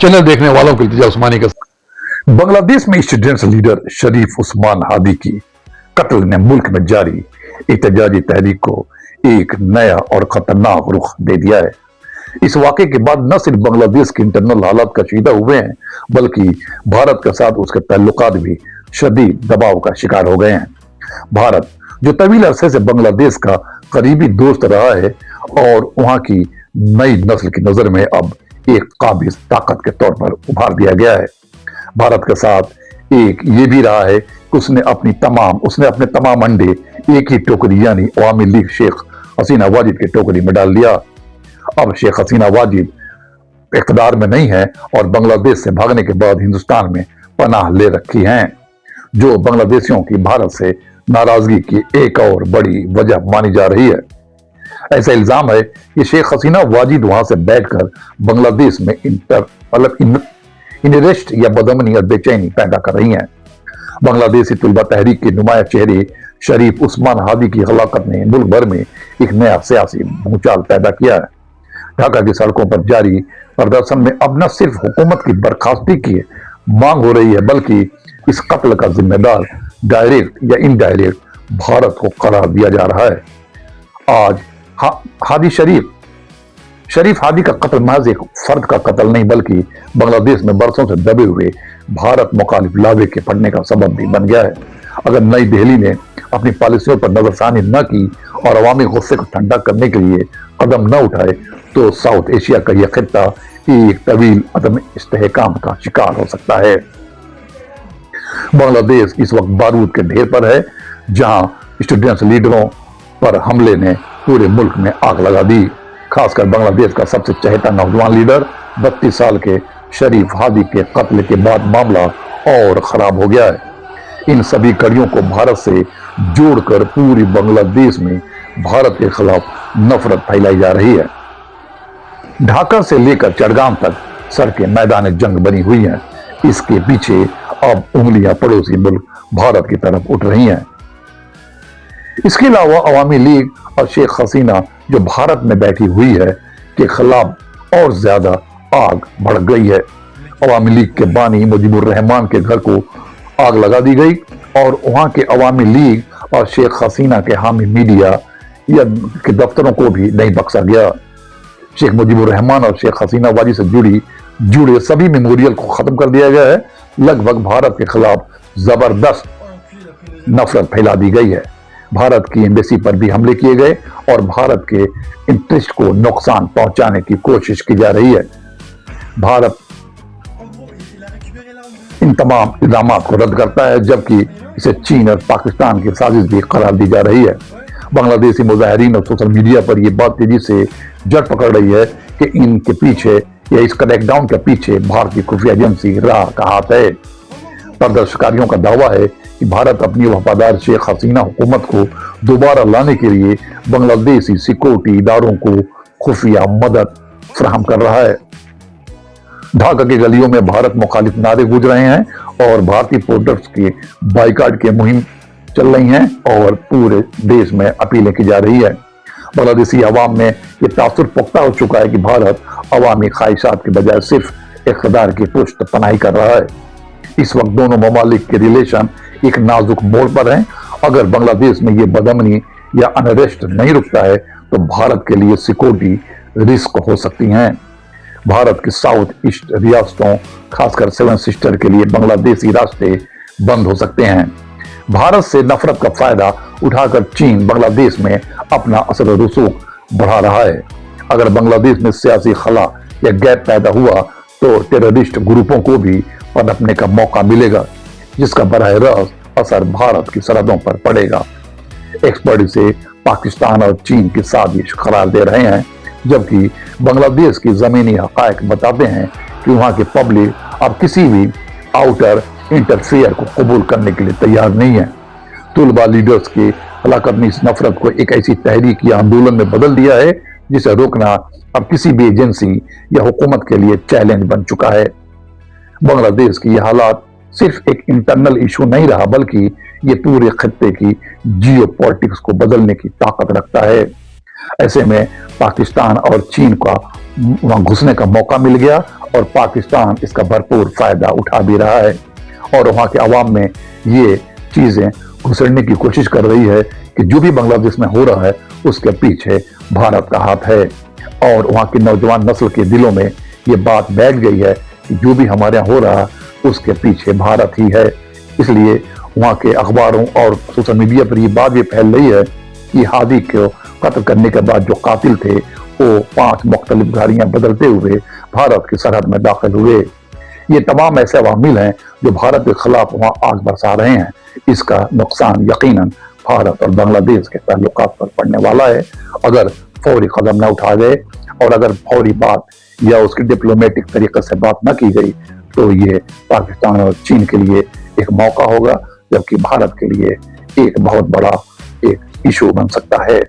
Channel देखने वालों को इल्तिजा उस्मानी का। बांग्लादेश में स्टूडेंट्स लीडर शरीफ उस्मान हादी की कत्ल ने मुल्क में जारी एहतजाजी तहरीक को एक नया और खतरनाक रुख दे दिया है। इस वाक़े के बाद न सिर्फ बांग्लादेश के इंटरनल हालात कशीदा हुए हैं, बल्कि भारत के साथ उसके ताल्लुकात भी शदीद दबाव का शिकार हो गए हैं। भारत, जो तवील अरसे से बांग्लादेश का करीबी दोस्त रहा है और वहां की नई नस्ल की नजर में अब एक काबिज ताकत के तौर पर उभार दिया गया है। भारत के साथ एक ये भी रहा है कि उसने अपने तमाम अंडे एक ही टोकरी यानी अवामी लीग शेख हसीना वाजिद की टोकरी में डाल दिया। अब शेख हसीना वाजिद इक़्तिदार में नहीं है और बांग्लादेश से भागने के बाद हिंदुस्तान में पनाह ले रखी हैं, जो बांग्लादेशियों की भारत से नाराजगी की एक और बड़ी वजह मानी जा रही है। ऐसा इल्जाम है कि शेख हसीना वाजिद वहां से बैठकर बांग्लादेश में इनरेस्ट या बदअमनी और बेचैनी पैदा कर रही हैं। बांग्लादेशी तुलबा तहरीक के नुमाया चेहरे शरीफ उस्मान हादी की हलाकत ने मुल्क भर में एक नया सियासी भूचाल पैदा किया है। ढाका की सड़कों पर जारी प्रदर्शन में अब न सिर्फ हुकूमत की बर्खास्ती की मांग हो रही है, बल्कि इस कत्ल का जिम्मेदार डायरेक्ट या इनडायरेक्ट भारत को करार दिया जा रहा है। आज शरीफ हादी का कत्ल महज एक फर्द का कत्ल नहीं, बल्कि बांग्लादेश में बरसों से दबे हुए भारत मुखालिफ लावे के फटने का सबब भी बन गया है। अगर नई दिल्ली ने अपनी पॉलिसियों पर नजरसानी न की और अवामी गुस्से को ठंडा करने के लिए कदम न उठाए, तो साउथ एशिया का यह खित्ता एक तवील अदम इस्तेहकाम का शिकार हो सकता है। बांग्लादेश इस वक्त बारूद के ढेर पर है, जहां स्टूडेंट्स लीडरों पर हमले ने पूरे मुल्क में आग लगा दी। खासकर बांग्लादेश का सबसे चहेता नौजवान लीडर 32 साल के शरीफ हादी के कत्ल के बाद मामला और खराब हो गया है। इन सभी कड़ियों को भारत से जोड़कर पूरी बांग्लादेश में भारत के खिलाफ नफरत फैलाई जा रही है। ढाका से लेकर चटगांव तक सड़कें मैदान जंग बनी हुई हैं। इसके पीछे अब उंगलियां पड़ोसी मुल्क भारत की तरफ उठ रही हैं। इसके अलावा अवामी लीग और शेख हसीना जो भारत में बैठी हुई है के खिलाफ और ज्यादा आग भड़क गई है। अवामी लीग के बानी मुजीबुर रहमान के घर को आग लगा दी गई और वहां के अवामी लीग और शेख हसीना के हामी मीडिया या के दफ्तरों को भी नहीं बख्शा गया। शेख मुजीबुर रहमान और शेख हसीना वाजी से जुड़े सभी मेमोरियल को खत्म कर दिया गया है। लगभग भारत के खिलाफ जबरदस्त नफरत फैला दी गई है। भारत की एम्बेसी पर भी हमले किए गए और भारत के इंटरेस्ट को नुकसान पहुंचाने की कोशिश की जा रही है। भारत इन तमाम इल्जामात को रद्द करता है, जबकि इसे चीन और पाकिस्तान की साजिश भी करार दी जा रही है। बांग्लादेशी मुजाहिरीन और सोशल मीडिया पर यह बात तेजी से जड़ पकड़ रही है कि इनके पीछे या इस क्रैकडाउन के पीछे भारतीय खुफिया एजेंसी राह का हाथ है। प्रदर्शनकारियों का दावा है कि भारत अपनी वफादार शेख हसीना हुकूमत को दोबारा लाने के लिए बांग्लादेशी सिक्योरिटी इदारों को खुफिया मदद फराहम कर रहा है। ढाका की गलियों में भारत मुखालिफ नारे गूंज रहे हैं और भारतीय प्रोडक्ट्स के बाइकाट की मुहिम चल रही हैं और पूरे देश में अपीलें की जा रही है। बांग्लादेशी अवाम में ये तासुर पुख्ता हो चुका है कि भारत अवामी ख्वाहिशात के बजाय सिर्फ इक़्तिदार की पुष्ट पनाही कर रहा है। इस वक्त दोनों ममालिक के रिलेशन एक नाजुक मोड़ पर हैं। अगर बांग्लादेश में ये बदअमनी या अनरेस्ट नहीं रुकता है, तो भारत के लिए सिक्योरिटी रिस्क हो सकती हैं। भारत के साउथ ईस्ट रियासतों, खासकर सेवन सिस्टर के लिए बांग्लादेशी रास्ते बंद हो सकते हैं। भारत से नफरत का फायदा उठाकर चीन बांग्लादेश में अपना असर रसूख बढ़ा रहा है। अगर बांग्लादेश में सियासी खला या गैप पैदा हुआ, तो टेररिस्ट ग्रुपों को भी पनपने का मौका मिलेगा, जिसका बराह रास्त असर भारत की सरहदों पर पड़ेगा। एक्सपर्ट इसे पाकिस्तान और चीन की साजिश करार दे रहे हैं, जबकि बांग्लादेश की जमीनी हकायक बताते हैं कि वहां की पब्लिक अब किसी भी आउटर इंटरफेयर को कबूल करने के लिए तैयार नहीं है। तुलबा लीडर्स की हलाकत ने इस नफरत को एक ऐसी तहरीक या आंदोलन में बदल दिया है जिसे रोकना अब किसी भी एजेंसी या हुकूमत के लिए चैलेंज बन चुका है। बांग्लादेश की यह हालात सिर्फ एक इंटरनल इशू नहीं रहा, बल्कि ये पूरे खत्ते की जियो पॉलिटिक्स को बदलने की ताकत रखता है। ऐसे में पाकिस्तान और चीन का वहां घुसने का मौका मिल गया और पाकिस्तान इसका भरपूर फायदा उठा भी रहा है और वहां के अवाम में ये चीजें घुसड़ने की कोशिश कर रही है कि जो भी बांग्लादेश में हो रहा है उसके पीछे भारत का हाथ है और वहां की नौजवान नस्ल के दिलों में ये बात बैठ गई है कि जो भी हमारे यहाँ हो रहा है उसके पीछे भारत ही है। इसलिए वहां के अखबारों और सोशल मीडिया पर ये बात भी फैल रही है कि हादी को कत्ल करने के बाद जो कातिल थे वो 5 मुख्तलिफ गाड़ियां बदलते हुए भारत की सरहद में दाखिल हुए। ये तमाम ऐसे अवामिल हैं जो भारत के खिलाफ वहां आग बरसा रहे हैं। इसका नुकसान यकीनन भारत और बांग्लादेश के ताल्लुकात पर पड़ने वाला है अगर फौरी कदम न उठाए गए और अगर फौरी बात या उसकी डिप्लोमेटिक तरीके से बात न की गई तो ये पाकिस्तान और चीन के लिए एक मौका होगा जबकि भारत के लिए एक बहुत बड़ा एक इशू बन सकता है।